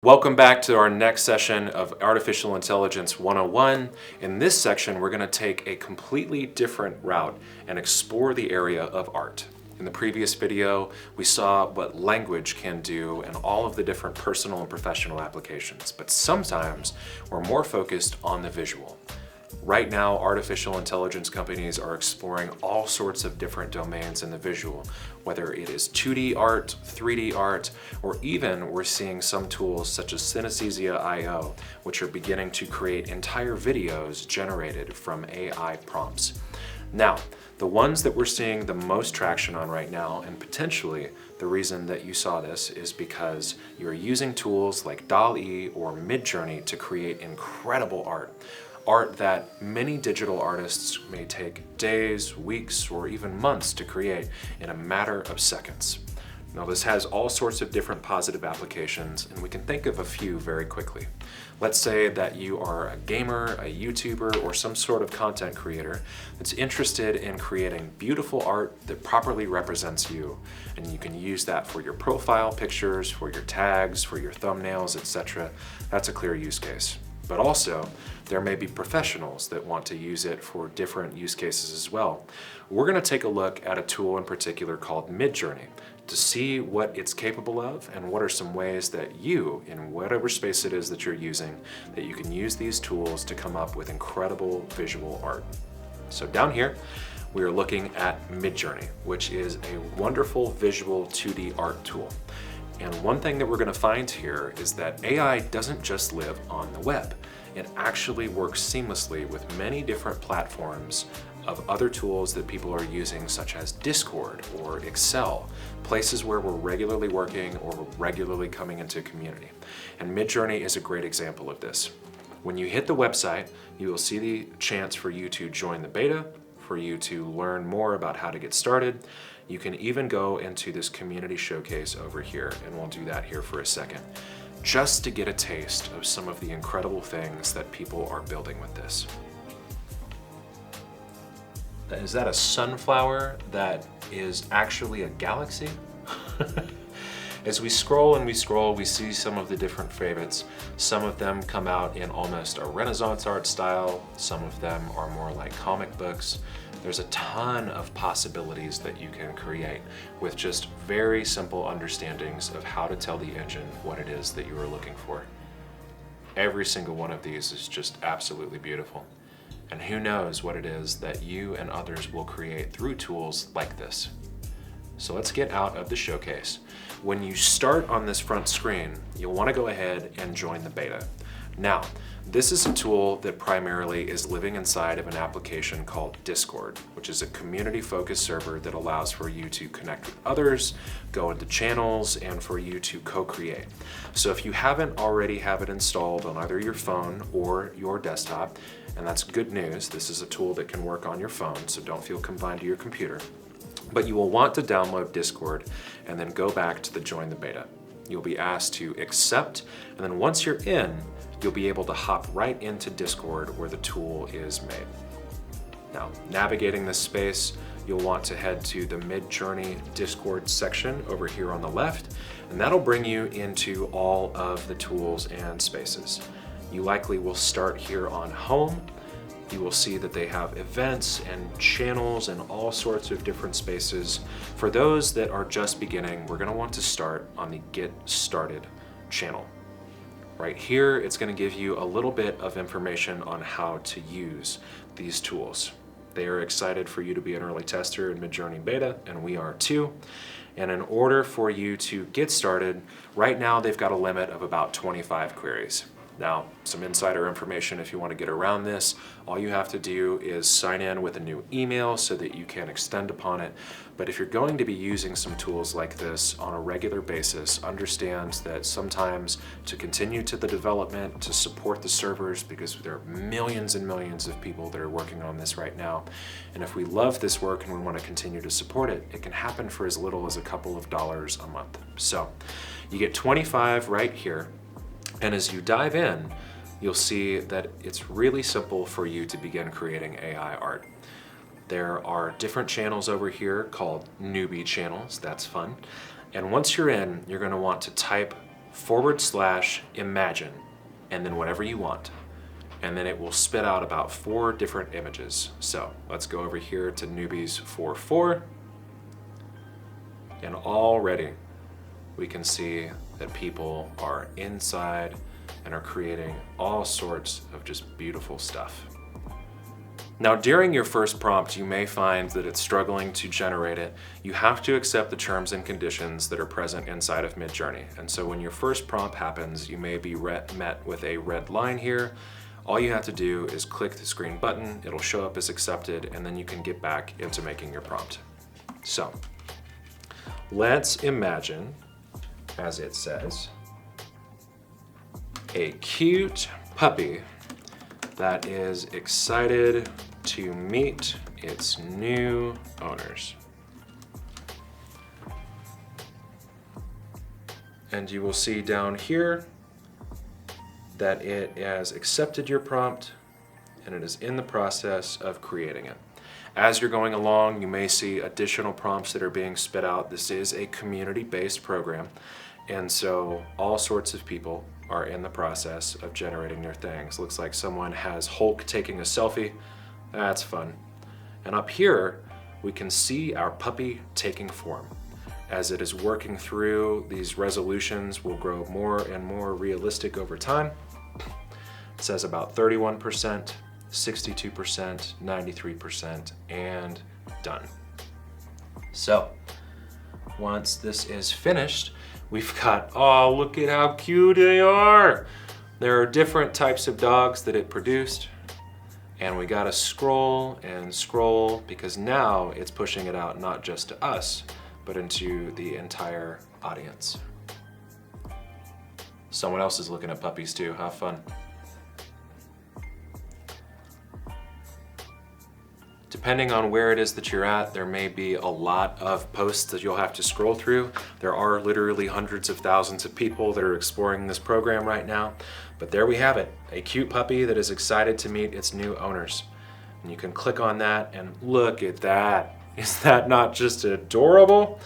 Welcome back to our next session of Artificial Intelligence 101. In this section, we're going to take a completely different route and explore the area of art. In the previous video, we saw what language can do and all of the different personal and professional applications, but sometimes we're more focused on the visual. Right now, artificial intelligence companies are exploring all sorts of different domains in the visual, whether it is 2D art, 3D art, or even we're seeing some tools such as Synesthesia.io, which are beginning to create entire videos generated from AI prompts. Now, the ones that we're seeing the most traction on right now, and potentially the reason that you saw this is because you're using tools like DALL-E or MidJourney to create incredible art. Art that many digital artists may take days, weeks, or even months to create in a matter of seconds. Now, this has all sorts of different positive applications, and we can think of a few very quickly. Let's say that you are a gamer, a YouTuber, or some sort of content creator that's interested in creating beautiful art that properly represents you, and you can use that for your profile pictures, for your tags, for your thumbnails, etc. That's a clear use case. But also, there may be professionals that want to use it for different use cases as well. We're going to take a look at a tool in particular called MidJourney to see what it's capable of and what are some ways that you, in whatever space it is that you're using, that you can use these tools to come up with incredible visual art. So down here, we are looking at MidJourney, which is a wonderful visual 2D art tool. And one thing that we're going to find here is that AI doesn't just live on the web. It actually works seamlessly with many different platforms of other tools that people are using, such as Discord or Excel, places where we're regularly working or regularly coming into community. And MidJourney is a great example of this. When you hit the website, you will see the chance for you to join the beta, for you to learn more about how to get started. You can even go into this community showcase over here, and we'll do that here for a second, just to get a taste of some of the incredible things that people are building with this. Is that a sunflower that is actually a galaxy? As we scroll and we scroll, we see some of the different favorites. Some of them come out in almost a Renaissance art style. Some of them are more like comic books. There's a ton of possibilities that you can create with just very simple understandings of how to tell the engine what it is that you are looking for. Every single one of these is just absolutely beautiful. And who knows what it is that you and others will create through tools like this. So let's get out of the showcase. When you start on this front screen, you'll want to go ahead and join the beta. Now, this is a tool that primarily is living inside of an application called Discord, which is a community-focused server that allows for you to connect with others, go into channels, and for you to co-create. So if you haven't already have it installed on either your phone or your desktop, and that's good news, this is a tool that can work on your phone, so don't feel confined to your computer. But you will want to download Discord and then go back to the join the beta. You'll be asked to accept, and then once you're in, you'll be able to hop right into Discord where the tool is made. Now, navigating this space, you'll want to head to the MidJourney Discord section over here on the left, and that'll bring you into all of the tools and spaces. You likely will start here on Home. You will see that they have events and channels and all sorts of different spaces. For those that are just beginning, we're going to want to start on the Get Started channel. Right here, it's going to give you a little bit of information on how to use these tools. They are excited for you to be an early tester in MidJourney beta, and we are too. And in order for you to get started, right now they've got a limit of about 25 queries. Now, some insider information if you want to get around this, all you have to do is sign in with a new email so that you can extend upon it. But if you're going to be using some tools like this on a regular basis, understand that sometimes to continue to the development, to support the servers, because there are millions and millions of people that are working on this right now. And if we love this work and we want to continue to support it, it can happen for as little as a couple of dollars a month. So you get 25 right here. And as you dive in, you'll see that it's really simple for you to begin creating AI art. There are different channels over here called newbie channels. That's fun. And once you're in, you're going to want to type /imagine, and then whatever you want. And then it will spit out about 4 different images. So let's go over here to newbies 4.4. And already we can see that people are inside and are creating all sorts of just beautiful stuff. Now, during your first prompt, you may find that it's struggling to generate it. You have to accept the terms and conditions that are present inside of MidJourney. And so when your first prompt happens, you may be met with a red line here. All you have to do is click this green button, it'll show up as accepted, and then you can get back into making your prompt. So, let's imagine, as it says, a cute puppy that is excited to meet its new owners. And you will see down here that it has accepted your prompt and it is in the process of creating it. As you're going along, you may see additional prompts that are being spit out. This is a community-based program, and so all sorts of people are in the process of generating their things. Looks like someone has Hulk taking a selfie. That's fun. And up here, we can see our puppy taking form. As it is working through, these resolutions will grow more and more realistic over time. It says about 31%, 62%, 93%, and done. So, once this is finished, we've got, oh, look at how cute they are. There are different types of dogs that it produced, and we gotta scroll and scroll because now it's pushing it out not just to us, but into the entire audience. Someone else is looking at puppies too, have fun. Depending on where it is that you're at, there may be a lot of posts that you'll have to scroll through. There are literally hundreds of thousands of people that are exploring this program right now. But there we have it, a cute puppy that is excited to meet its new owners. And you can click on that and look at that. Is that not just adorable?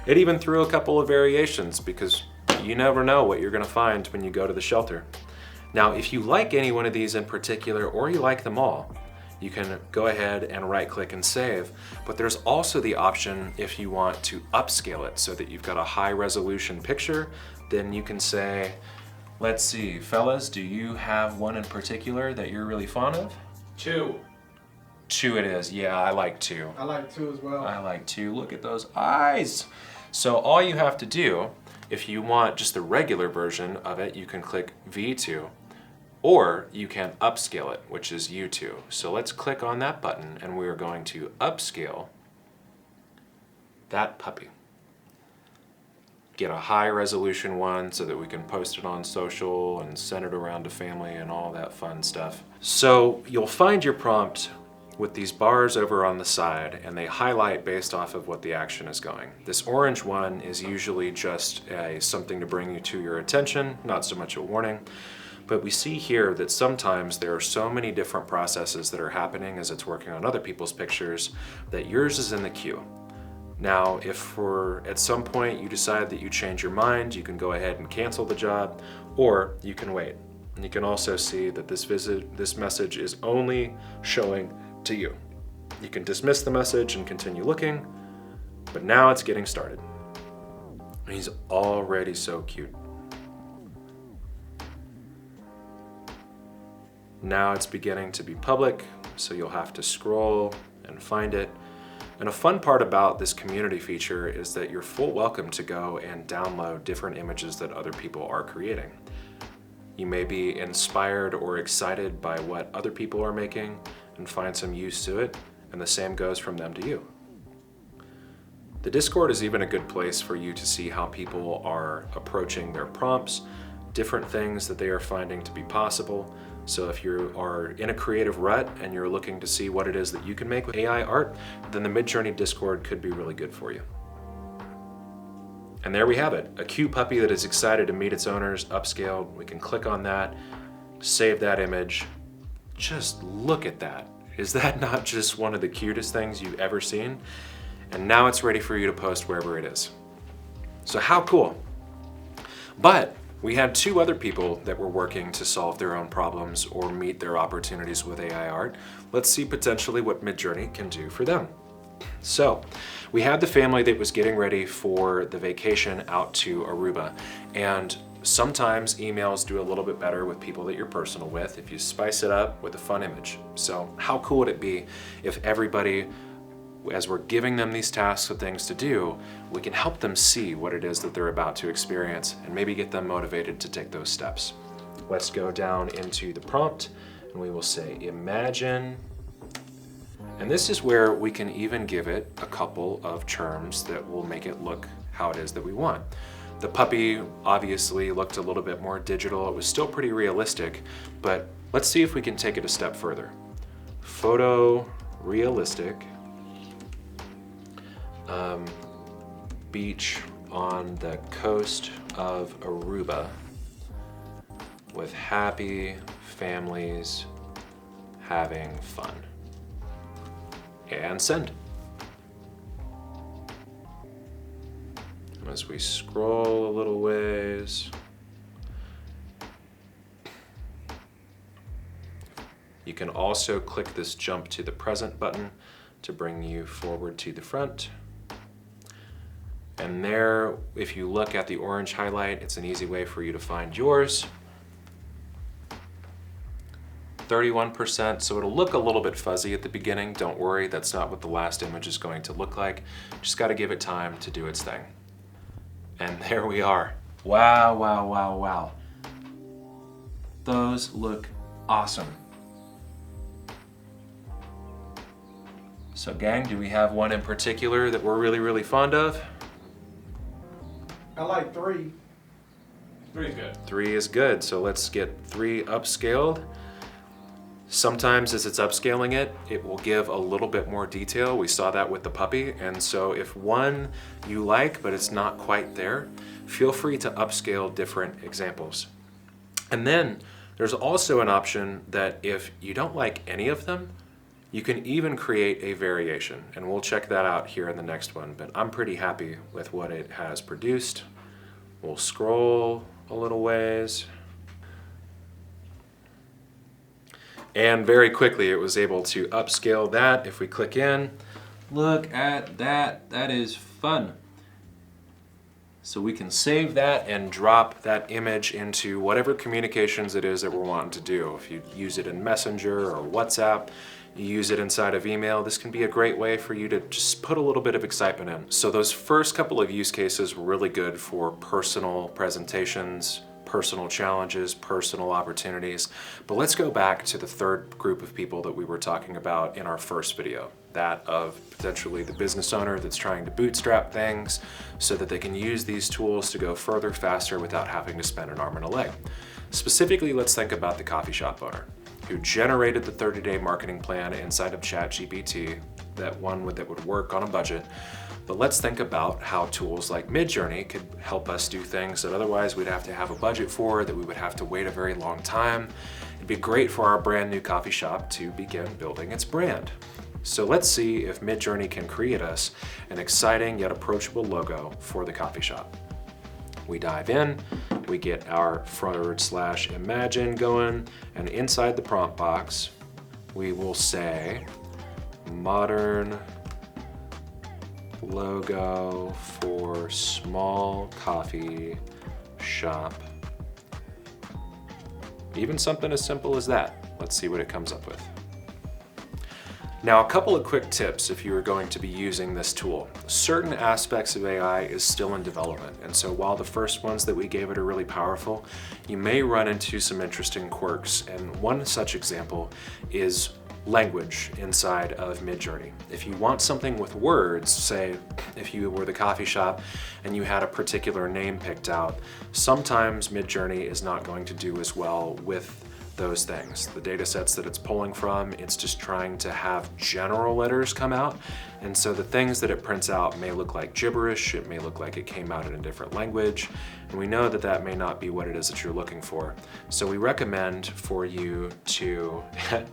It even threw a couple of variations because you never know what you're gonna find when you go to the shelter. Now, if you like any one of these in particular, or you like them all, you can go ahead and right click and save. But there's also the option if you want to upscale it so that you've got a high resolution picture, then you can say, let's see, fellas, do you have one in particular that you're really fond of? 2. 2 it is, yeah, I like 2. I like 2 as well. I like 2, look at those eyes. So all you have to do, if you want just the regular version of it, you can click V2. Or you can upscale it, which is U2. So let's click on that button and we are going to upscale that puppy. Get a high resolution one so that we can post it on social and send it around to family and all that fun stuff. So you'll find your prompt with these bars over on the side and they highlight based off of what the action is going. This orange one is usually just something to bring you to your attention, not so much a warning. But we see here that sometimes there are so many different processes that are happening as it's working on other people's pictures that yours is in the queue. Now, if at some point you decide that you change your mind, you can go ahead and cancel the job, or you can wait. And you can also see that this message is only showing to you. You can dismiss the message and continue looking, but now it's getting started. He's already so cute. Now it's beginning to be public, so you'll have to scroll and find it. And a fun part about this community feature is that you're full welcome to go and download different images that other people are creating. You may be inspired or excited by what other people are making and find some use to it, and the same goes from them to you. The Discord is even a good place for you to see how people are approaching their prompts, different things that they are finding to be possible. So if you are in a creative rut and you're looking to see what it is that you can make with AI art, then the MidJourney Discord could be really good for you. And there we have it, a cute puppy that is excited to meet its owners, upscaled. We can click on that, save that image. Just look at that. Is that not just one of the cutest things you've ever seen? And now it's ready for you to post wherever it is. So how cool. But We had 2 other people that were working to solve their own problems or meet their opportunities with AI art. Let's see potentially what MidJourney can do for them. So we had the family that was getting ready for the vacation out to Aruba, and sometimes emails do a little bit better with people that you're personal with if you spice it up with a fun image. So how cool would it be if everybody, as we're giving them these tasks of things to do, we can help them see what it is that they're about to experience and maybe get them motivated to take those steps. Let's go down into the prompt and we will say imagine. And this is where we can even give it a couple of terms that will make it look how it is that we want. The puppy obviously looked a little bit more digital. It was still pretty realistic, but let's see if we can take it a step further. Photo realistic. Beach on the coast of Aruba with happy families having fun. And send. As we scroll a little ways, you can also click this jump to the present button to bring you forward to the front. And there, if you look at the orange highlight, it's an easy way for you to find yours. 31%, so it'll look a little bit fuzzy at the beginning. Don't worry, that's not what the last image is going to look like. Just gotta give it time to do its thing. And there we are. Wow, wow, wow, wow. Those look awesome. So gang, do we have one in particular that we're really, really fond of? I like 3. 3 is good. 3 is good, so let's get 3 upscaled. Sometimes as it's upscaling it, it will give a little bit more detail. We saw that with the puppy, and so if one you like, but it's not quite there, feel free to upscale different examples. And then there's also an option that if you don't like any of them, you can even create a variation, and we'll check that out here in the next one, but I'm pretty happy with what it has produced. We'll scroll a little ways. And very quickly it was able to upscale that. If we click in, look at that, that is fun. So we can save that and drop that image into whatever communications it is that we're wanting to do. If you use it in Messenger or WhatsApp, you use it inside of email, this can be a great way for you to just put a little bit of excitement in. So those first couple of use cases were really good for personal presentations, personal challenges, personal opportunities. But let's go back to the third group of people that we were talking about in our first video, that of potentially the business owner that's trying to bootstrap things so that they can use these tools to go further faster without having to spend an arm and a leg. Specifically, let's think about the coffee shop owner who generated the 30-day marketing plan inside of ChatGPT, that would work on a budget. But let's think about how tools like MidJourney could help us do things that otherwise we'd have to have a budget for, that we would have to wait a very long time. It'd be great for our brand new coffee shop to begin building its brand. So let's see if MidJourney can create us an exciting yet approachable logo for the coffee shop. We dive in, we get our /imagine going, and inside the prompt box, we will say modern logo for small coffee shop. Even something as simple as that. Let's see what it comes up with. Now, a couple of quick tips if you are going to be using this tool. Certain aspects of AI is still in development, and so while the first ones that we gave it are really powerful, you may run into some interesting quirks, and one such example is language inside of MidJourney. If you want something with words, say if you were the coffee shop and you had a particular name picked out, sometimes MidJourney is not going to do as well with those things. The data sets that it's pulling from, it's just trying to have general letters come out, and so the things that it prints out may look like gibberish, it may look like it came out in a different language, and we know that that may not be what it is that you're looking for. So we recommend for you to,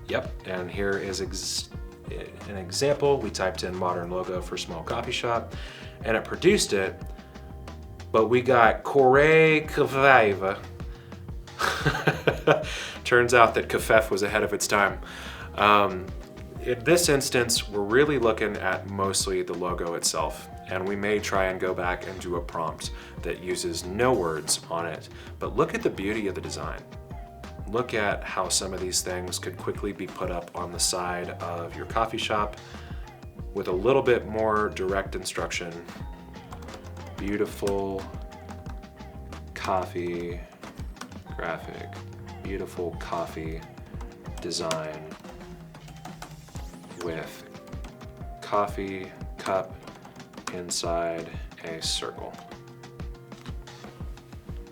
yep, and here is an example. We typed in modern logo for small coffee shop, and it produced it But we got foray. Turns out that kafef was ahead of its time. In this instance, we're really looking at mostly the logo itself, and we may try and go back and do a prompt that uses no words on it. But look at the beauty of the design. Look at how some of these things could quickly be put up on the side of your coffee shop with a little bit more direct instruction. Beautiful coffee graphic, beautiful coffee design with coffee cup inside a circle.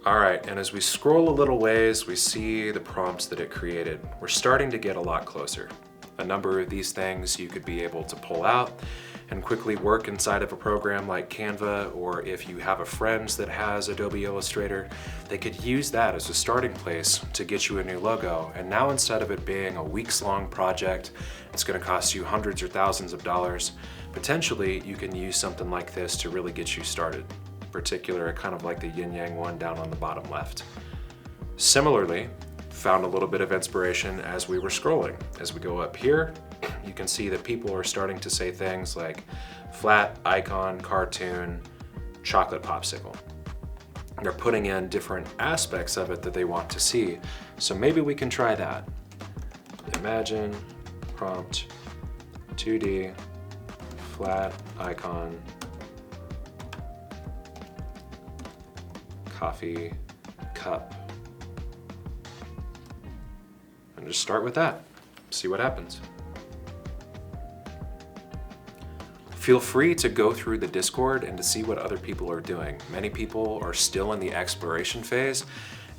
All right, and as we scroll a little ways, we see the prompts that it created. We're starting to get a lot closer. A number of these things you could be able to pull out and quickly work inside of a program like Canva, or if you have a friend that has Adobe Illustrator, they could use that as a starting place to get you a new logo. And now instead of it being a weeks-long project, it's gonna cost you hundreds or thousands of dollars, potentially you can use something like this to really get you started. In particular, kind of like the yin yang one down on the bottom left. Similarly, found a little bit of inspiration as we were scrolling. As we go up here, you can see that people are starting to say things like flat, icon, cartoon, chocolate popsicle. They're putting in different aspects of it that they want to see. So maybe we can try that. Imagine, prompt, 2D, flat, icon, coffee, cup. And just start with that. See what happens. Feel free to go through the Discord and to see what other people are doing. Many people are still in the exploration phase,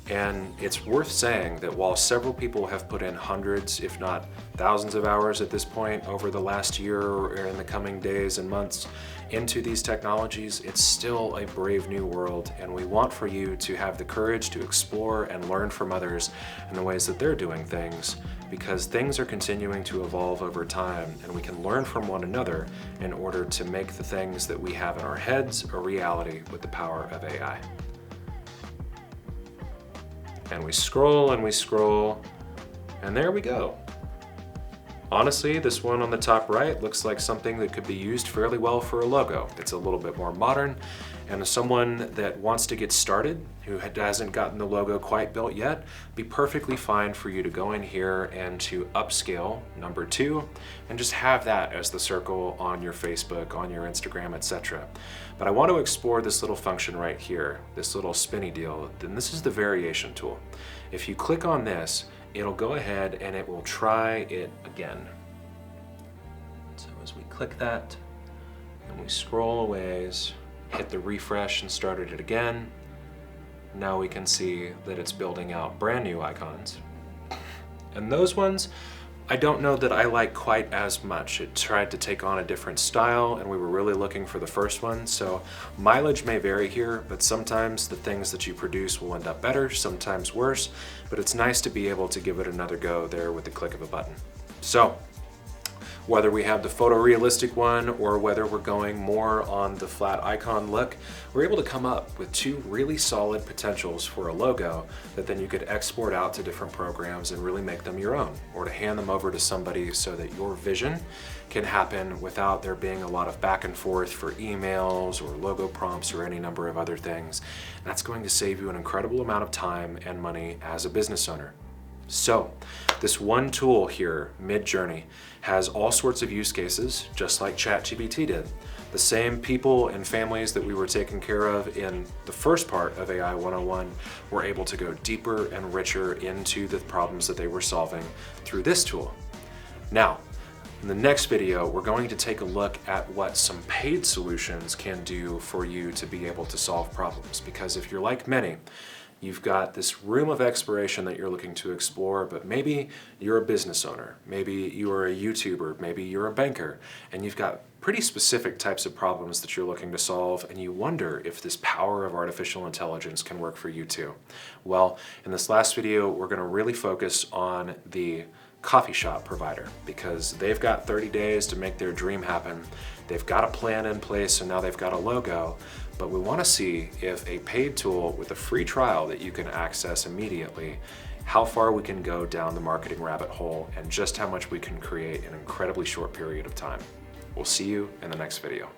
and it's worth saying that while several people have put in hundreds, if not thousands of hours at this point over the last year or in the coming days and months into these technologies, it's still a brave new world, and we want for you to have the courage to explore and learn from others in the ways that they're doing things, because things are continuing to evolve over time, and we can learn from one another in order to make the things that we have in our heads a reality with the power of AI. And we scroll and we scroll, and there we go. Honestly, this one on the top right looks like something that could be used fairly well for a logo. It's a little bit more modern, and as someone that wants to get started, who hasn't gotten the logo quite built yet, be perfectly fine for you to go in here and to upscale number 2, and just have that as the circle on your Facebook, on your Instagram, etc. But I want to explore this little function right here, this little spinny deal, and this is the variation tool. If you click on this, it'll go ahead and it will try it again. So as we click that and we scroll a ways, hit the refresh and started it again, now we can see that it's building out brand new icons. And those ones, I don't know that I like quite as much. It tried to take on a different style, and we were really looking for the first one, so mileage may vary here, but sometimes the things that you produce will end up better, sometimes worse, but it's nice to be able to give it another go there with the click of a button. So, whether we have the photorealistic one or whether we're going more on the flat icon look, we're able to come up with 2 really solid potentials for a logo that then you could export out to different programs and really make them your own, or to hand them over to somebody so that your vision can happen without there being a lot of back and forth for emails or logo prompts or any number of other things. And that's going to save you an incredible amount of time and money as a business owner. So, this one tool here, MidJourney, has all sorts of use cases, just like ChatGPT did. The same people and families that we were taking care of in the first part of AI 101 were able to go deeper and richer into the problems that they were solving through this tool. Now, in the next video, we're going to take a look at what some paid solutions can do for you to be able to solve problems. Because if you're like many, you've got this room of exploration that you're looking to explore, but maybe you're a business owner, maybe you are a YouTuber, maybe you're a banker, and you've got pretty specific types of problems that you're looking to solve, and you wonder if this power of artificial intelligence can work for you too. Well, in this last video, we're going to really focus on the coffee shop provider, because they've got 30 days to make their dream happen. They've got a plan in place, and now they've got a logo. but we want to see if a paid tool with a free trial that you can access immediately, how far we can go down the marketing rabbit hole and just how much we can create in an incredibly short period of time. We'll see you in the next video.